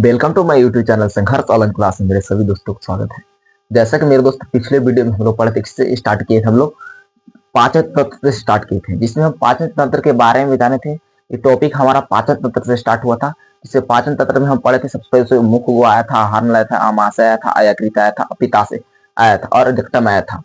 Welcome to my YouTube channel Sangharsh online class में मेरे सभी दोस्तों का स्वागत है। जैसा कि मेरे दोस्त पिछले वीडियो में हम लोग पढ़े थे, इससे स्टार्ट किए थे हम लोग पाचन तंत्र से स्टार्ट किए थे, जिसमें हम पाचन तंत्र के बारे में जाने थे। ये टॉपिक हमारा पाचन तंत्र से स्टार्ट हुआ था। जिससे पाचन तंत्र में हम पढ़े थे सबसे पहले मुख वो आया था, आहार नल आया था, आमाशय आया था, अयकृत आया था, पित्ताशय आया था और रेक्टम आया था।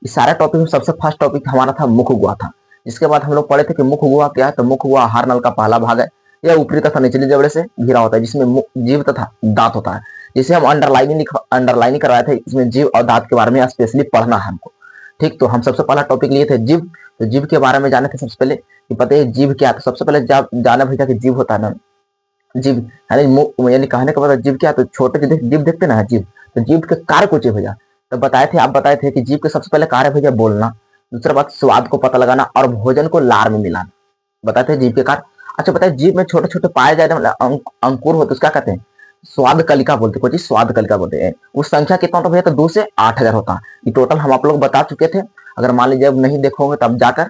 इस सारे टॉपिक में सबसे फर्स्ट टॉपिक हमारा था मुख गुहा था। जिसके बाद हम लोग पढ़े थे कि मुख गुहा क्या है। तो मुख गुहा आहार नल का पहला भाग है। यह ऊपरी तथा निचली जबड़े से घिरा होता है, जिसमें जीभ तथा दांत होता है। जिसे हम अंडरलाइनिंग करवाए थे। इसमें जीभ और दांत के बारे में स्पेशली पढ़ना है हमको। ठीक, तो हम सबसे पहला टॉपिक लिए थे जीभ। तो जीभ के बारे में जाने थे सबसे पहले कि पता है जीभ क्या है। तो सबसे पहले जाना भैया कि जीभ होता है ना, जीभ यानी कहने का मतलब जीभ क्या है। तो छोटे जीभ देखते ना जीभ, तो जीभ के कार्य कुछ है भैया। तो आप बताए थे कि जीभ के सबसे पहले कार्य भैया बोलना, दूसरा बात स्वाद को पता लगाना और भोजन को लार में मिलाना, बताए थे जीभ के कार्य। अच्छा बताइए, जीभ में छोटे छोटे पाए जाए मतलब अंकुर होते क्या कहते हैं? स्वाद कलिका बोलते हैं। कोई चीज स्वाद कलिका बोलते हैं। उस संख्या कितना होता भैया? तो 2 से 8,000 होता है। ये टोटल हम आप लोग बता चुके थे। अगर मान लीजिए अब नहीं देखोगे तब जाकर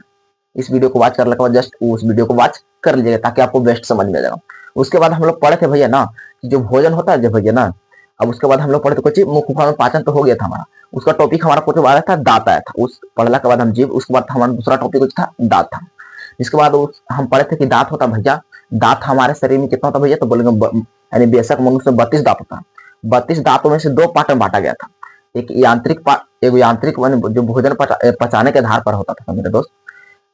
इस वीडियो को वॉच करने के बाद जस्ट उस वीडियो को वॉच कर लीजिएगा, ताकि आपको बेस्ट समझ में आ जाएगा। उसके बाद हम लोग पढ़े थे भैया ना कि जो भोजन होता है जब भैया ना, अब उसके बाद हम लोग पढ़े थे कुछ मुख में पाचन तो हो गया था हमारा। उसका टॉपिक हमारा कुछ आया था दांत आया था। उस पढ़ला के बाद हम जीभ, उसके बाद हमारा दूसरा टॉपिक कुछ था दांत था। इसके बाद हम पढ़े थे कि दांत होता भैया, दांत हमारे शरीर में कितना होता भैया? तो बोलेंगे यानी बेशक मनुष्य 32 दांत होता है। 32 दांतों में से 2 पार्ट में बांटा गया था। एक यांत्रिक जो भोजन पचाने के आधार पर होता था मेरे दोस्त।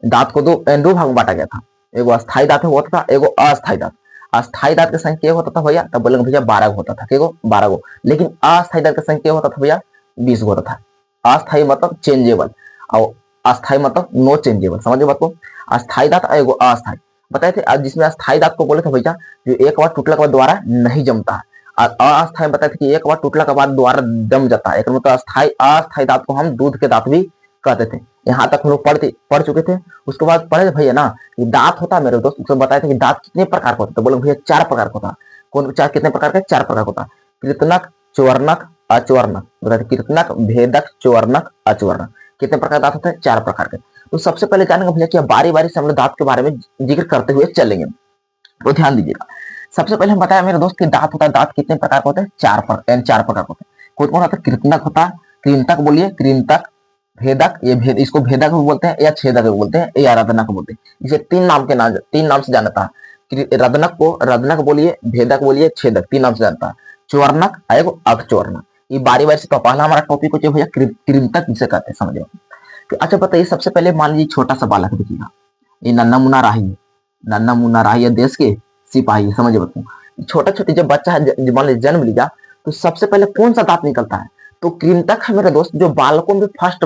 दांत को दो भाग में बांटा गया था। एगो अस्थायी दांत होता था, एगो अस्थायी दांत। अस्थायी दांत की संख्या होता था भैया, तब बोलेंगे भैया 12 होता था। 12 गो। लेकिन अस्थायी दांत की संख्या होता था भैया 20 होता था। अस्थायी मतलब चेंजेबल और अस्थायी मतलब नो चेंजेबल। समझ बात को? अस्थायी दांत एगो अस्थायी बताए थे। जिसमें अस्थायी दांत को बोले थे भैया जो एक बार टूटने के बाद दोबारा नहीं जमता है। और अस्थायी बताए थे कि एक बार टूटने के बाद दोबारा जम जाता है। एक मतलब अस्थायी दांत को हम दूध के दांत भी कहते थे। यहाँ तक हम लोग पढ़ चुके थे। उसके बाद पढ़े भैया ना कि दांत होता है मेरे दोस्त। उसको बताए थे कि दांत कितने प्रकार का होता है। तो बोले भैया 4 प्रकार का होता है। कौन कितने प्रकार का? 4 प्रकार का होता है। कृतनक, चवर्णक, अचवर्णक। बताते कृतनक, भेदक, चवर्णक, अचवर्णक। कितने प्रकार दांत होते हैं? 4 प्रकार के। तो सबसे पहले जानेंगे भैया कि बारी बारी से हम लोग दांत के बारे में जिक्र करते हुए चलेंगे, तो ध्यान दीजिएगा। सबसे पहले हम बताया मेरे दोस्त कि दांत होता है। दांत कितने प्रकार का होता है? 4 प्रकार का होता है। कौन कौन होता है? कृतनक होता है, कृंतक बोलिए, कृंतक, भेदक, इसको भेदक भी बोलते हैं या छेदक भी बोलते हैं या रदनक बोलते हैं। इसे 3 नाम से जानता है। रदनक बोलिए, भेदक बोलिए, छेदक, 3 नाम से जानता है। चवर्णक एगो अचवर्णक। ये बारी बारी से। तो पहला हमारा टॉपिक हो भैया कृंतक, जिसे कहते हैं। समझ। तो अच्छा बताइए, सबसे पहले मान लीजिए छोटा सा बालक देखिएगा, ये नन्ना मुन्ना राही है, देश के सिपाही। समझ बताऊं, छोटा छोटे जब बच्चा है मान लीजिए जन्म लिया, तो सबसे पहले कौन सा दांत निकलता है? तो कृंतक है मेरे दोस्त। जो बालकों में फर्स्ट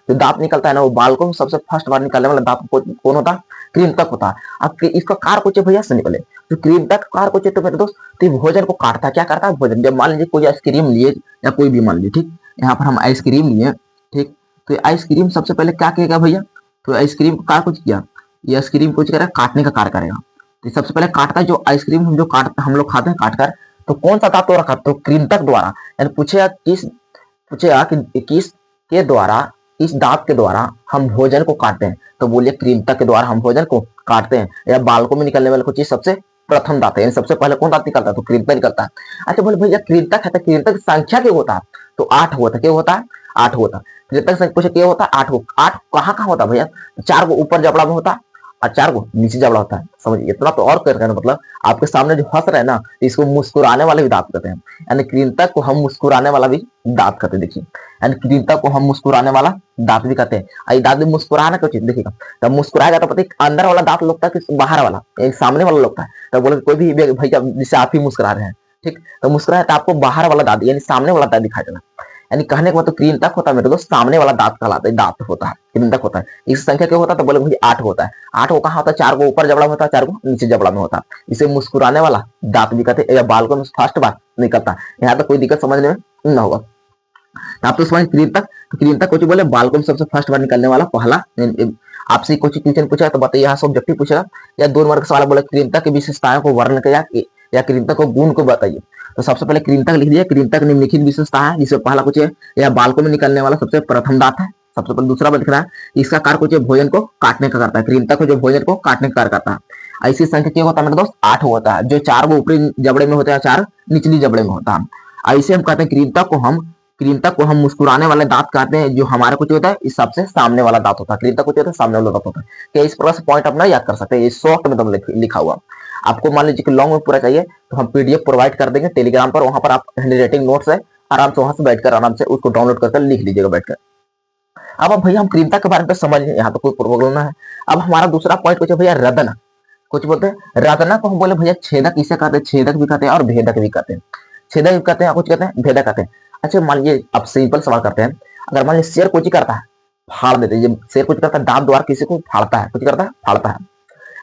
जो दांत निकलता है ना, वो बालकों में सबसे फर्स्ट बार निकलने वाला दांत कौन होता है? कृंतक होता है। अब इसका कार्य कुछ भैया से निकले जो कृंतक कार्य कुछ तो मेरे दोस्त, तो भोजन को काटता है। क्या करता है? भोजन। जब मान लीजिए कोई आइसक्रीम लिए या कोई भी मान लीजिए, ठीक, यहाँ पर हम आइसक्रीम लिए, ठीक, तो आइसक्रीम सबसे पहले क्या किएगा भैया? तो आइसक्रीम का कुछ किया, ये आइसक्रीम कुछ करेगा, काटने का कार्य करेगा। तो सबसे पहले काटता है जो आइसक्रीम हम लोग खाते हैं काटकर। तो कौन सा दांत रखा? तो कृंतक द्वारा। यानी पूछेगा कि किस के द्वारा, इस दांत के द्वारा हम भोजन को काटते हैं। तो बोलिए कृंतक के द्वारा हम भोजन को काटते हैं। या बालकों में निकलने वाले कुछ चीज सबसे प्रथम दांत है। सबसे पहले कौन दांत निकलता है? तो कृंतक निकलता है। अच्छा बोले भैया कृंतक है तो कृंतक संख्या क्या होता है? तो 8 होता है। क्या होता है? 8 होता है। कृंतक संख्या पूछे क्या होता है? 8 कहाँ कहाँ होता है भैया? 4 को ऊपर जबड़ा में होता है और 4 को नीचे जबड़ा होता है। समझिए, इतना तो और कर मतलब आपके सामने जो हंस रहे हैं ना, इसको मुस्कुराने वाले भी दांत कहते हैं। यानी कृंतक को हम मुस्कुराने वाला भी दांत कहते हैं। देखिए, यानी कृंतक को हम मुस्कुराने वाला दांत भी कहते हैं। दांत भी मुस्कुराना क्यों चीज देखिएगा, तब मुस्कुराएगा तो पता है अंदर वाला दांत लगता है कि बाहर वाला, सामने वाला लगता है। तब बोले कोई भी भैया जिससे आप ही मुस्कुरा रहे हैं, ठीक, तो मुस्कुराए तो आपको बाहर वाला दांत यानी सामने वाला दांत दिखाई देना। यानी कहने का मतलब कृंतक होता है मेरे दोस्त, सामने वाला दांत कहलाता है, दांत होता है, कृंतक होता है। इस संख्या क्या होता है? तो बोले मुझे 8 होता है। 8 को कहाँ होता है? 4 को ऊपर जबड़ा में होता है, 4 को नीचे जबड़ा में होता है। इसे मुस्कुराने वाला दांत भी कहते हैं। या बाल को फर्स्ट बार निकलता है। यहाँ तक कोई दिक्कत समझने में न होगा। आप तो समझ कृंतक। तो कृंतक कुछ बोले बालकों में सबसे फर्स्ट बार निकलने वाला पहला। आपसे कुछ क्वेश्चन पूछा तो बताइए, यहाँ सब्जेक्टिव पूछेगा या 2 नंबर का सवाल बोले कृंतक की विशेषताओं को वर्णन किया या कृंतक को गुण को बताइए। तो सबसे पहले कृंतक लिख दिया। कृंतक निम्नलिखित विशेषता है, जिसमें पहला कुछ है, यह बालकों में निकलने वाला सबसे प्रथम दांत है। सबसे पहले दूसरा बात दिख रहा है, इसका कार्य कुछ भोजन को काटने का करता है, कृंतक जो भोजन को काटने का कार्य करता है। ऐसी संख्या क्या होता है मेरे दोस्त, 8 होता है, जो 4 वो ऊपरी जबड़े में होता है, 4 निचली जबड़े में होता है। ऐसे हम कहते हैं कृंतक को हम मुस्कुराने वाले दांत कहते हैं, जो हमारा कुछ होता है इस सबसे सामने वाला दांत होता है, कृंतक कुछ होता है सामने वाला दांत होता है। क्या इस प्रकार से पॉइंट अपना याद कर सकते हैं, ये शॉर्ट में लिखा हुआ। आपको मान लीजिए कि लॉन्ग में पूरा चाहिए तो हम पीडीएफ प्रोवाइड कर देंगे टेलीग्राम पर, वहां पर आप हैंड राइटिंग नोट्स है, आराम से वहां से बैठकर आराम से उसको डाउनलोड करके लिख लीजिएगा बैठकर। अब भैया हम कृंतक के बारे में समझ लें, यहाँ तो कोई प्रॉब्लम ना है। अब हमारा दूसरा पॉइंट कुछ है भैया रदन, कुछ बोलते हैं रदना को हम बोले भैया छेदक, इसे कहते हैं छेदक भी कहते हैं और भेदक भी कहते हैं। छेदक भी कहते हैं, कुछ कहते हैं भेदक कहते हैं। अच्छा मान लीजिए अब सिंपल सवाल करते हैं, अगर मान लीजिए शेर कुछ करता है, फाड़ देते हैं, शेर कुछ करता है दांत द्वारा किसी को फाड़ता है, कुछ करता है फाड़ता है,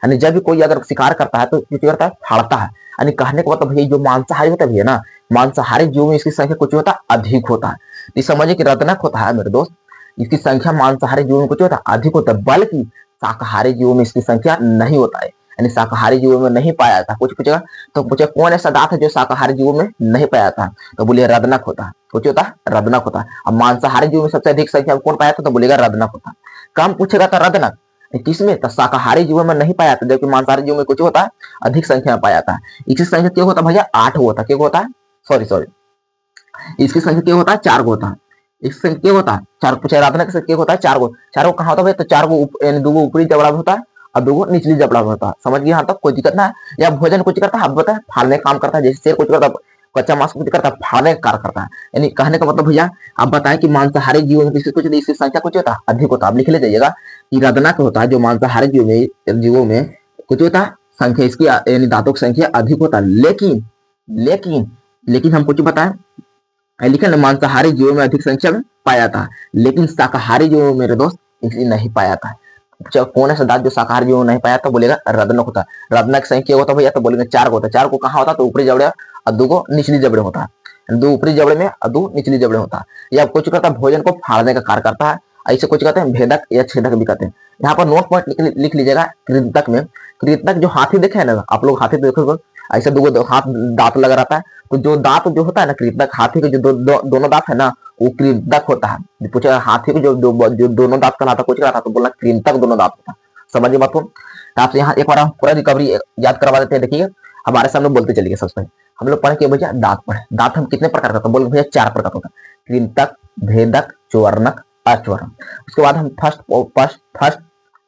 यानी जब भी कोई अगर शिकार करता है तो कुछ करता है फाड़ता है। यानी कहने का मतलब भैया जो मांसाहारी होता है भैया ना, मांसाहारी जीवों में इसकी संख्या कुछ होता है अधिक होता है। ये समझिए कि रत्नक होता है मेरे दोस्त, इसकी संख्या मांसाहारी जीवों में कुछ होता है अधिक होता है, बल्कि शाकाहारी जीवों में इसकी संख्या नहीं होता है, यानी शाकाहारी जीवों में नहीं पाया जाता। कुछ पूछेगा तो पूछे कौन ऐसा दांत है जो शाकाहारी जीवों में नहीं पाया जाता, तो बोलिए रदनक होता है। कुछ होता है रदनक होता है। अब मांसाहारी जीवों में सबसे अधिक संख्या में कौन पाया जाता, तो बोलेगा रदनक होता है। कम पूछेगा तो रदनक, किसमें, तो शाकाहारी जीवों में नहीं पाया जाता, जबकि मांसाहारी जीवों में कुछ होता है अधिक संख्या में पाया जाता है। इसकी संख्या क्या होता है भैया 8 होता है, क्या होता है, सॉरी इसकी संख्या क्या होता है 4 होता है। इसकी संख्या क्या होता है 4, पूछा रत्नक से क्या होता है 4 कहाँ होता है, तो 4 यानी 2 ऊपरी जबड़ा में होता है और 2 निचली जबड़ा में होता है। समझ गए यहाँ तक, कोई दिक्कत ना है। या भोजन कुछ करता है, आप बताए फाड़ने का काम करता है, जैसे शेर कुछ करता है कच्चा मांस कुछ करता है, फाड़ने का कार्य करता है। यानी कहने का मतलब भैया आप बताएं कि मांसाहारी जीवों में किसी कुछ इसकी संख्या कुछ होता है अधिक होता है। आप लिख ले जाइएगा कि रदनक होता है जो मांसाहारी जीवों में कुछ होता है संख्या इसकी यानी दांतों की संख्या अधिक होता है। लेकिन लेकिन लेकिन हम कुछ बताएं, लिखा ना मांसाहारी जीवों में अधिक संख्या में पाया जाता है, लेकिन शाकाहारी जीवों में मेरे दोस्त इसलिए नहीं पाया जाता है। जब कौन ऐसा दांत जो शाकाहारी जीवों में नहीं पाया तो बोलेगा रदनक होता है। रदनक की संख्या होता है भैया तो बोलेंगे 4 होता है। 4 को कहाँ होता है, तो ऊपरी जबड़े और 2 को निचली जबड़े होता है, 2 ऊपरी जबड़े में और 2 निचली जबड़े होता है। या कुछ करता है भोजन को फाड़ने का कार्य करता है, ऐसे कुछ कहते हैं भेदक या छेदक भी कहते हैं। यहाँ पर नोट पॉइंट लिख लीजिएगा कृंतक में। कृंतक जो हाथी देखे है ना आप लोग, हाथी देखोगे ऐसे 2 हाथ दांत लगा रहता है, तो जो दांत जो होता है ना कृंतक, हाथी के जो दोनों दांत है ना वो कृंतक होता है। पूछा हाथी को जो दोनों दांत कहलाता कुछ कहलाता तो बोला कृंतक दोनों दांत होता है। समझिए बात को। आपसे यहाँ एक बार हम पूरा रिकवरी याद करवा देते हैं। देखिए हमारे सामने बोलते चलिए, सबसे पहले हम लोग पढ़े कि भैया दांत पढ़े, दांत हम कितने प्रकार का, बोले भैया 4 प्रकार होता है, कृंतक, भेदक, चौवर्णक, अचौवर्णक। उसके बाद हम फर्स्ट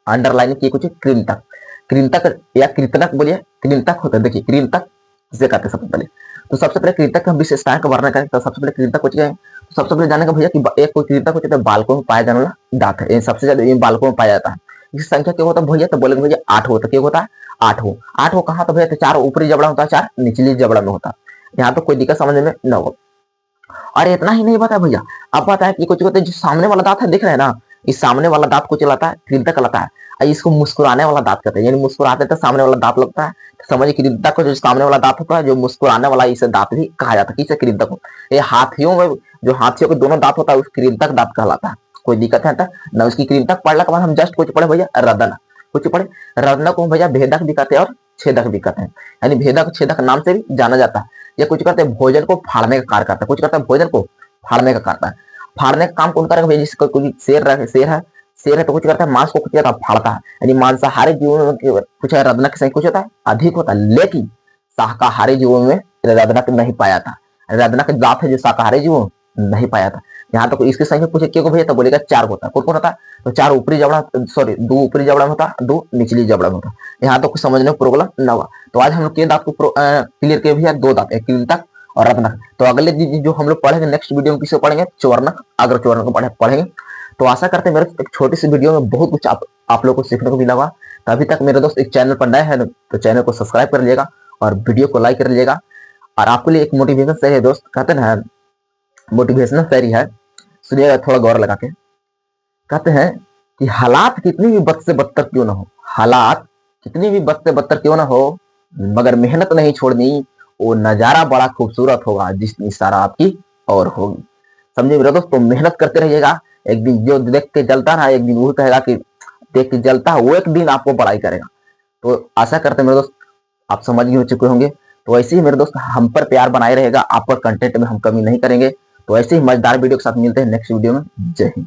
अंडरलाइन किए कुछ कृंतक। कृंतक या कृतनक बोलिए, कृंतक होता है। देखिए कृंतक किसे कहते हैं सबसे पहले, तो सबसे पहले कृंतक की हम विशेषताएं का वर्णन करें तो सबसे पहले कृंतक कुछ है, तो सबसे पहले जानेगा भैया कि एक कोई कृंतक होता है बालकों में पाया जाने वाला दांत है, सबसे ज्यादा बालकों में पाया जाता है। इसकी संख्या क्या होता है भैया, तो बोलेंगे भैया 8 होता है। क्या होता है 8 हो कहाँ, तो भैया तो 4 ऊपरी जबड़ा होता है, 4 निचली जबड़ा में होता है। यहाँ तो कोई दिक्कत समझने में न हो। और इतना ही नहीं बताया भैया, अब बताया कि कुछ होता है जो सामने वाला दांत है दिख रहा है ना, इस सामने वाला दांत को चलाता है कृंतक कहलाता है, और इसको मुस्कुराने वाला दांत कहते हैं, यानी मुस्कुराते तो सामने वाला दांत लगता है। तो समझिए कृंतक को जो सामने वाला दांत होता है जो मुस्कुराने वाला, इसे दांत भी कहा जाता है। किसे, कृंतक को। ये हाथियों में जो हाथियों के दोनों दांत होता है उस कृंतक दांत कहलाता है। कोई दिक्कत है ना उसकी। कृंतक पढ़ने के बाद हम जस्ट कुछ पढ़े भैया रदन, कुछ पढ़े रदन को भैया भेदक भी कहते हैं और छेदक भी कहते हैं, यानी भेदक छेदक नाम से भी जाना जाता है। ये कुछ करते हैं भोजन को फाड़ने का कार्य करता है, कुछ करता है भोजन को फाड़ने का करता है। फाड़ने का काम कौन करेगा भैया, जिसको कोई शेर है तो कुछ करता है मांस को कुछ करता है फाड़ता है, यानी मांसाहारी जीवों में कुछ रदनक की संख्या कुछ होता है अधिक होता है, लेकिन शाकाहारी जीवों में रदनक नहीं पाया था। रदनक दांत है जो शाकाहारी जीवों में नहीं पाया था। यहाँ तक तो इसकी संख्या पूछे क्यों भैया, तो बोलेगा 4 होता है। कौन होता है, तो 4 ऊपरी जबड़ा, सॉरी 2 ऊपरी जबड़ा में होता, 2 निचली जबड़ा में होता। यहाँ तो कुछ समझने में प्रॉब्लम न हुआ। तो आज हम लोग के दांत को क्लियर किए भैया, 2 दांत, एक कृंतक और रत्नक। तो अगले दिन जो हम लोग पढ़ेंगे नेक्स्ट वीडियो में किसे पढ़ेंगे, चौवर्णक, अग्र चौवर्णक पढ़ेंगे। तो आशा करते हैं मेरे एक छोटी सी वीडियो में बहुत कुछ आप लोगों को सीखने को मिला होगा। तो अभी तक मेरे दोस्त एक चैनल पर नए हैं तो चैनल को सब्सक्राइब कर लीजिएगा और वीडियो को लाइक कर लीजिएगा। और आपके लिए एक मोटिवेशन शायरी है दोस्त, कहते हैं मोटिवेशनल शायरी है, सुनिएगा थोड़ा गौर लगा के। कहते हैं कि हालात कितनी भी बद से बदतर क्यों ना हो, हालात कितनी भी बद से बदतर क्यों ना हो, मगर मेहनत नहीं छोड़नी, वो नजारा बड़ा खूबसूरत होगा जिसकी इशारा आपकी और होगी। समझे मेरे दोस्त, तो मेहनत करते रहिएगा। एक दिन जो देख के जलता ना, एक दिन वो कहेगा कि देख के जलता है, वो एक दिन आपको बड़ाई करेगा। तो आशा करते हैं मेरे दोस्त आप समझ हो चुके होंगे। तो ऐसे ही मेरे दोस्त हम पर प्यार बनाए रहेगा, आप पर कंटेंट में हम कमी नहीं करेंगे। तो ऐसे ही मजेदार वीडियो के साथ मिलते हैं नेक्स्ट वीडियो में। जय हिंद।